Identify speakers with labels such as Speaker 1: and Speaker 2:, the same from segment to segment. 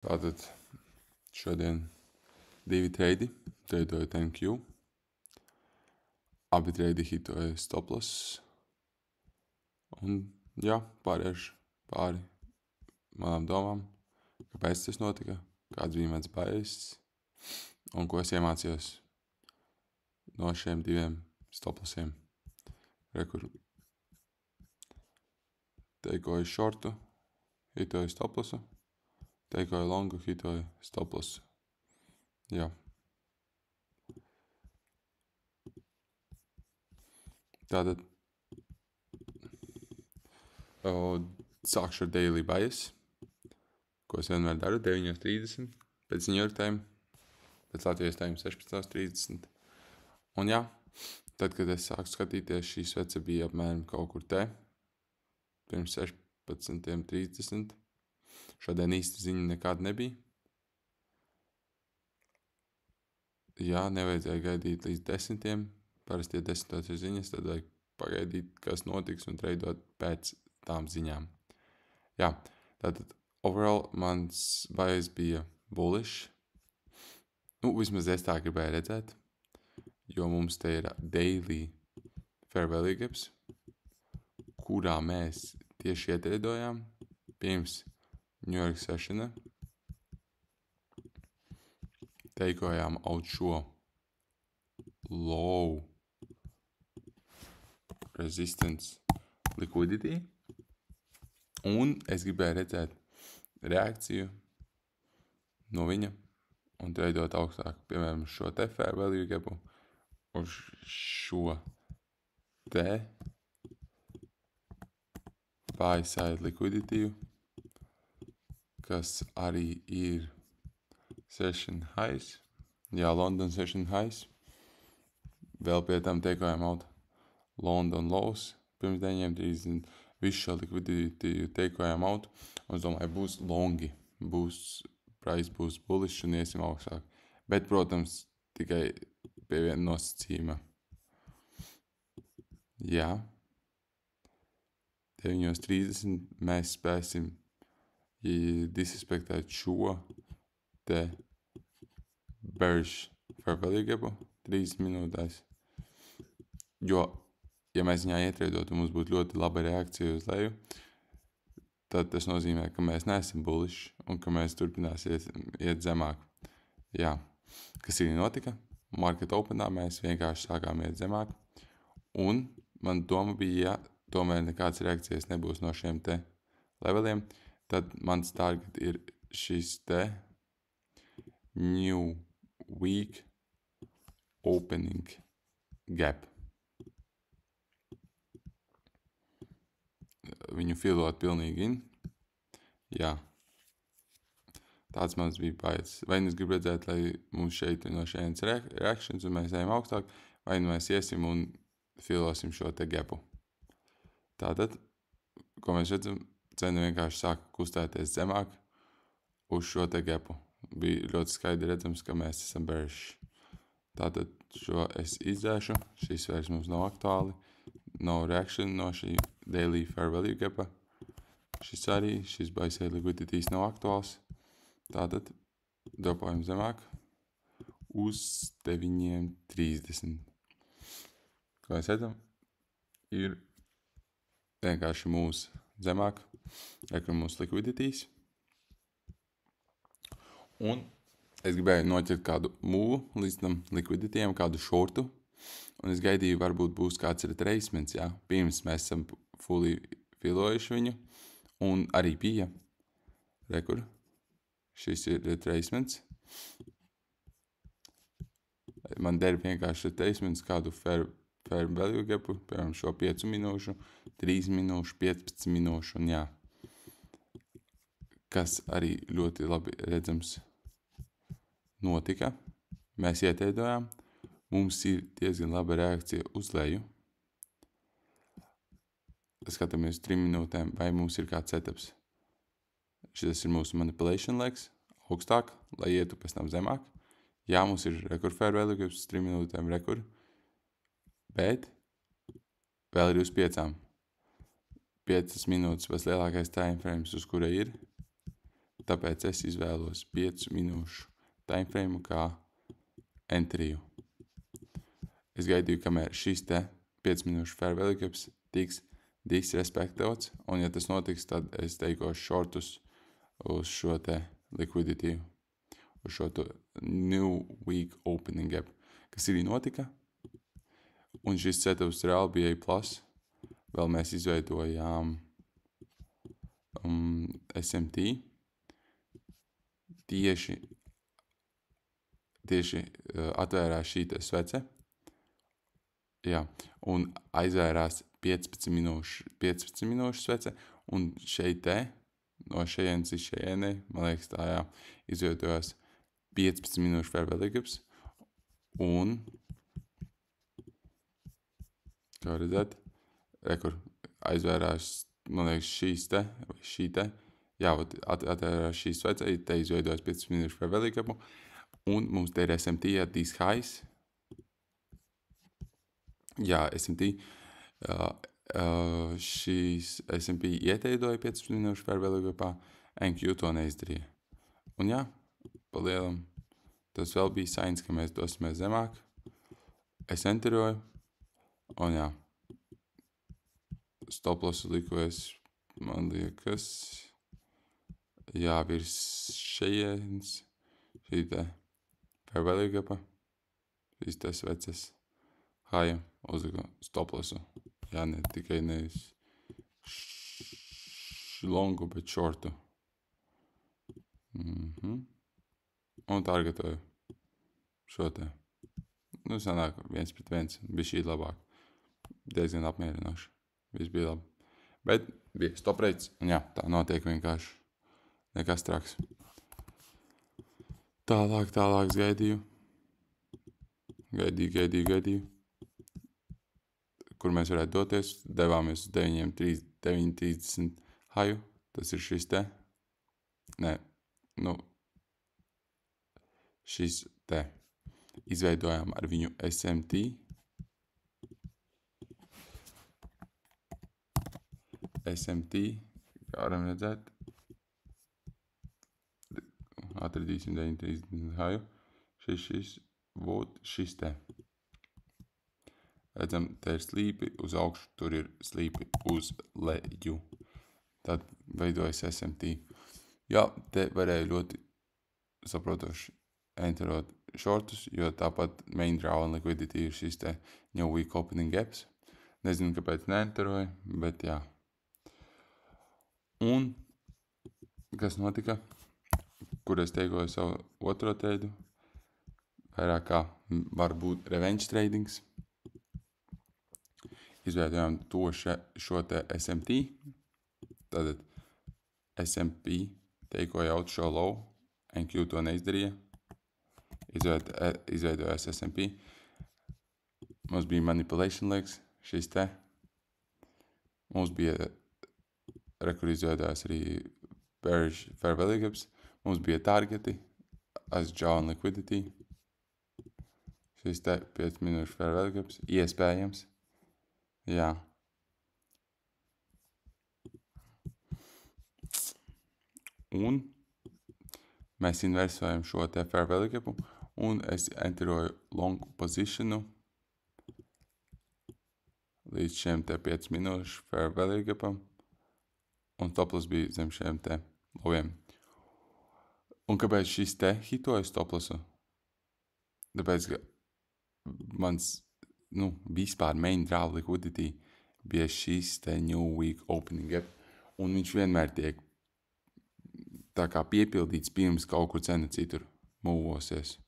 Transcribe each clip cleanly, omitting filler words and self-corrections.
Speaker 1: Tātad šodien 2 treidi, treidoju 10Q. Abi treidi hitoja stop loss. Un jā, pāriešu pāri manām domām, kāpēc tas notika, kāds bija mans bailes un ko es iemācījos no šiem 2 stop lossiem. Rekur teikoju shortu, hitoju stop lossu, teikoju longu, hitoju stop lossu. Jā. Tātad sākšu ar daily bias, ko es vienmēr daru 9:30 pēc New York time, pēc Latvijas time 16:30. Un jā, tad, kad es sāku skatīties, šī svece bija apmēram kaut kur te, pirms 16:30. Šodien īsti ziņa nekāda nebija. Jā, nevajadzēja gaidīt līdz 10. Parasti, ja 10. ir ziņas, tad vajag pagaidīt, kas notiks un treidot pēc tām ziņām. Jā, tātad overall mans bias bija bullish. Vismaz es tā gribēju redzēt, jo mums te ir daily fair value gaps, kurā mēs tieši ietreidojām pirms New York sessiona. Teikojām out šo low resistance liquidity. Un es gribēju redzēt reakciju no viņa un treidot augstāk, piemēram, šo te fair value gapu, uz šo te buy side liquidity, kas arī ir session highs. Jā, London session highs. Vēl pie tam teikojām out London lows pirms 9:30. Visu šo liquidity teikojām out. Un es domāju, būs longi, price būs bullish un iesim augstāk. Bet, protams, tikai pie viena nosacījuma. Jā, 9:30 mēs spēsim disrespektēt šo te bearish fair value gapu 30 minūtēs. Jo, ja mēs viņā ietreidotu, mums būtu ļoti laba reakcija uz leju, tad tas nozīmē, ka mēs neesam bullish un ka mēs turpināsim iet zemāk. Jā, kas arī notika? Market openā mēs vienkārši sākām iet zemāk. Un man doma bija, ja tomēr nekāds reakcijas nebūs no šiem te leveliem, tad mans target ir šis te new week opening gap. Viņu filot pilnīgi in. Jā. Tāds mans bija bias. Vai nu es gribu redzēt, lai mums šeit ir no šeit reactions un mēs ejam augstāk, vai nu mēs iesim un filosim šo te gapu. Tātad, ko mēs redzam, cena vienkārši sāk kustēties zemāk uz šo te gapu. Bija ļoti skaidri redzams, ka mēs esam bearish. Tātad šo es izdzēšu, šis vairs mums nav aktuāli, no reaction no šī daily fair value gapa. Šis arī, šis buy side liquidity nav aktuāls. Tātad dropojam zemāk uz 9:30. Ko mēs redzam? Ir vienkārši mūsu zemāk, rekur mūsu liquiditīs. Un es gribēju noķert kādu mūvu līdz tam liquiditiem, kādu shortu. Un es gaidīju, varbūt būs kāds retracements, jā. Pirms mēs esam fully filojuši viņu. Un arī bija. Rekur. Šis ir retracements. Man der vienkārši retracements kādu fair value gapu, piemēram šo 5 minūšu, 3 minūšu, 15 minūšu un jā. Kas arī ļoti labi redzams notika. Mēs ieteidojām. Mums ir diezgan laba reakcija uz leju. Skatāmies 3 minūtēm, vai mums ir kāds setups. Šis ir mūsu manipulation legs, augstāk, lai ietu pēc tam zemāk. Jā, mums ir rekur fair value gaps, 3 minūtēm rekur. Bet vēl ir uz 5. 5 minūtes pēc lielākais time frames, uz kura ir. tāpēc es izvēlos 5 minūšu timeframe kā entryju. Es gaidīju, kamēr šis te 5 minūšu fair value gaps tiks disrespektots, un ja tas notiks, tad es teikos shortus uz šo te liquidity, uz šo to new week opening gap, kas arī notika. Un šis setups reāli bija A+. Vēl mēs izveidojām SMT tieši atvērās šī te svece. Jā, un aizvērās 15 minūšu svece, un šeit te, no šejienes iz šejienei, man liekas tā, jā, izveidojās 15 minūšu fair value gaps, un, kā redzēt, rekur aizvērās, man liekas, šī te, jā, atvērās šī svece, te izveidojās 15 minūšu fair value gapu, un mums te ir SMT at these highs. Jā, SMT, šīs SMT ieteidoja 15 minūšu fair value gapā, NQ to neizdarīja. Un jā, palielam, tas vēl bija signs, ka mēs dosimies zemāk. Es enteroju, un jā, stop loss liku es, man liekas, jā, virs šejienes, šī te fair value gapa, šīs te sveces high uzliku stop lossu. Jā, ne tikai nevis longu, bet shortu. Un targetoju šo te. Nu, sanāk 1-1, bija šī labāk. Diezgan apmierinoši. Viss bija labi. Bet bija stop rates, un jā, tā notiek vienkārši. Nekas traks. Tālāk gaidīju. Gaidīju. Kur mēs varētu doties. Devāmies uz 9.30 haju. Tas ir šis te. Nē, nu, šis te. Izveidojām ar viņu SMT. SMT, kā varam redzēt. Atradīsim 9.30 haju. Šis te. Redzam, te ir slīpi uz augšu, tur ir slīpi uz leju. Tad veidojas SMT. Jā, te varēja ļoti saprotoši enterot shortus, jo tāpat main draw un liquidity ir šis te new week opening gaps. Nezinu, kāpēc neenteroju, bet jā. Un, kas notika, kur es teikoju savu otro treidu, vairāk kā var būt revenge tradings. Izveidojām to šo te SMT. Tātad SMP teikoja out šo low, NQ to neizdarīja. Izveidojās SMP. Mums bija manipulation legs, šis te. Mums bija, kur izveidojās arī bearish fair value gaps. Mums bija targeti, as jaw un liquidity. Šis te 5 minūšu fair value gaps, iespējams. Jā. Un mēs inversojam šo te fair value gapu, un es enteroju long positionu līdz šiem te 5 minūšu fair value gapam, un stop loss bija zem šiem te lowiem. Un kāpēc šis te hitoja stop lossu? Tāpēc, ka mans, vispār main draw liquidity bija šis te new week opening gap, un viņš vienmēr tiek tā kā piepildīts pirms kaut kur cena citur mūvosies.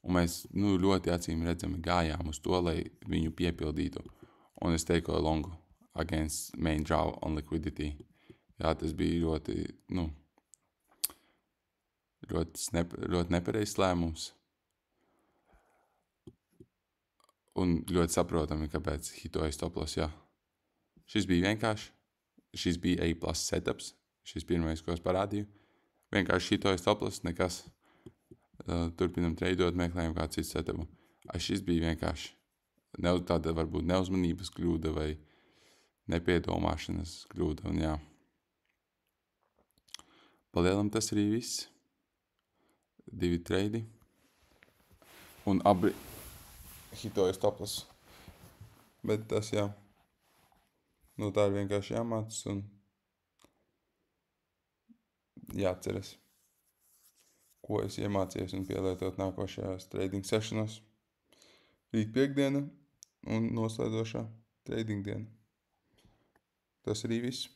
Speaker 1: Un mēs, ļoti acīm redzami gājām uz to, lai viņu piepildītu. Un es teikoju longu against main draw on liquidity. Jā, tas bija ļoti nepareizs lēmums. Un ļoti saprotami, kāpēc hitoja stop loss, jā. Šis bija vienkārši. Šis bija A+ setups. Šis pirmais, ko es parādīju. Vienkārši hitoja stop loss, nekas. Turpinam treidot, meklējam kādu citu setupu. Šis bija vienkārši tāda varbūt neuzmanības kļūda vai nepiedomāšanas kļūda, un jā. Palielam tas arī viss. 2 treidi. Un abi hitoja stoplas. Bet tas, jā. Nu, tā ir vienkārši jāmācas un jāatceras, ko es iemācījos un pielietot nākošajās trading sešanās. Rīt piekdiena un noslēdzošā trading diena. Tas arī viss.